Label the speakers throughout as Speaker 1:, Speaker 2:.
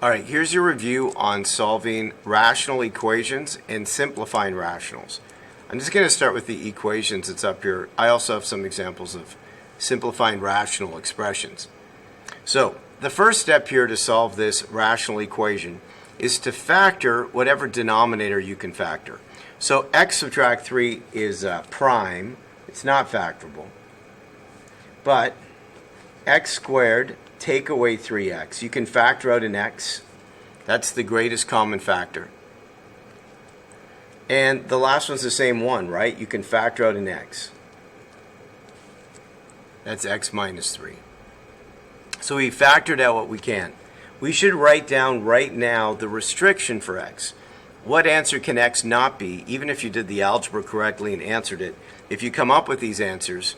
Speaker 1: All right, here's your review on solving rational equations and simplifying rationals. I'm just going to start with the equations that's up here. I also have some examples of simplifying rational expressions. So the first step here to solve this rational equation is to factor whatever denominator you can factor. So x subtract 3 is prime. It's not factorable. But x squared, take away 3x. You can factor out an x. That's the greatest common factor. And the last one's the same one, right? You can factor out an x. That's x minus 3. So we factored out what we can. We should write down right now the restriction for x. What answer can x not be, even if you did the algebra correctly and answered it? If you come up with these answers,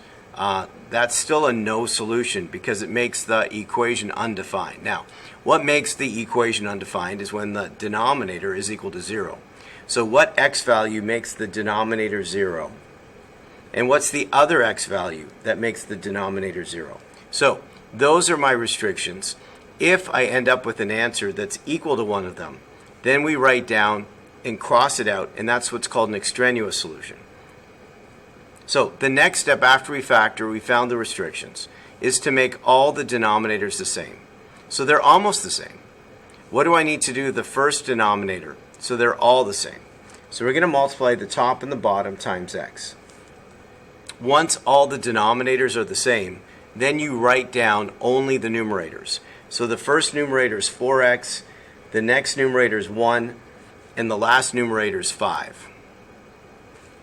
Speaker 1: that's still a no solution because it makes the equation undefined. Now, what makes the equation undefined is when the denominator is equal to 0. So what x value makes the denominator 0? And what's the other x value that makes the denominator 0? So those are my restrictions. If I end up with an answer that's equal to one of them, then we write down and cross it out, and that's what's called an extraneous solution. So the next step after we factor, we found the restrictions, is to make all the denominators the same. So they're almost the same. What do I need to do with the first denominator so they're all the same? So we're going to multiply the top and the bottom times x. Once all the denominators are the same, then you write down only the numerators. So the first numerator is 4x, the next numerator is 1, and the last numerator is 5.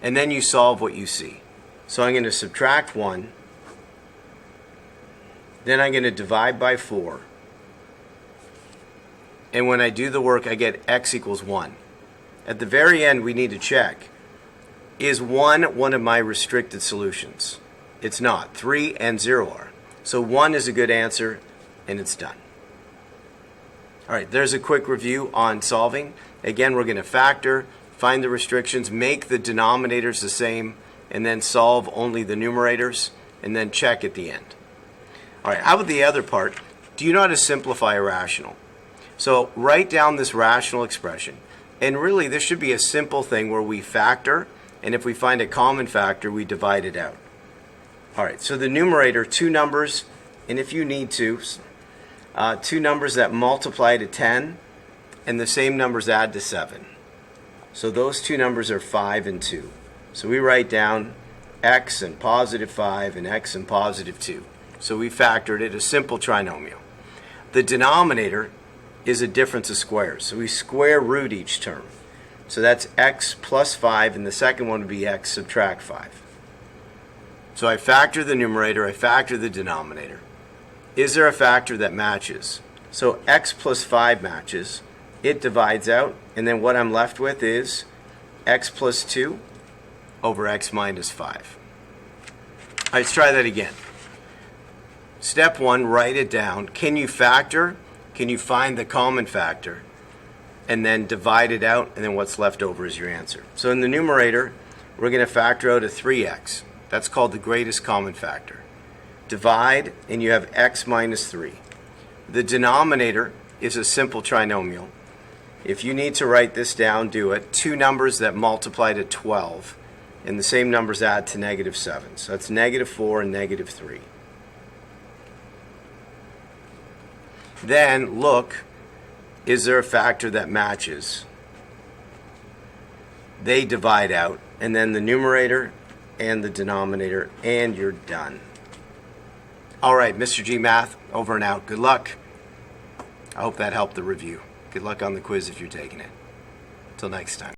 Speaker 1: And then you solve what you see. So I'm going to subtract 1, then I'm going to divide by 4, and when I do the work I get x equals 1. At the very end we need to check, is 1 one of my restricted solutions? It's not. 3 and 0 are. So 1 is a good answer, and it's done. All right, there's a quick review on solving. Again, we're going to factor, find the restrictions, make the denominators the same, and then solve only the numerators, and then check at the end. All right, how about the other part? Do you know how to simplify a rational? So write down this rational expression. And really, this should be a simple thing where we factor, and if we find a common factor, we divide it out. All right, so the numerator, two numbers, and if you need to, two numbers that multiply to 10, and the same numbers add to 7. So those two numbers are 5 and 2. So we write down x and positive 5 and x and positive 2. So we factored it, a simple trinomial. The denominator is a difference of squares. So we square root each term. So that's x plus 5, and the second one would be x subtract 5. So I factor the numerator, I factor the denominator. Is there a factor that matches? So x plus 5 matches. It divides out, and then what I'm left with is x plus 2 over x minus 5. All right, let's try that again. Step 1, write it down. Can you factor? Can you find the common factor? And then divide it out, and then what's left over is your answer. So in the numerator, we're going to factor out a 3x. That's called the greatest common factor. Divide, and you have x minus 3. The denominator is a simple trinomial. If you need to write this down, do it. Two numbers that multiply to 12, and the same numbers add to negative 7. So that's negative 4 and negative 3. Then look, is there a factor that matches? They divide out, and then the numerator and the denominator, and you're done. All right, Mr. G Math, over and out. Good luck. I hope that helped the review. Good luck on the quiz if you're taking it. Till next time.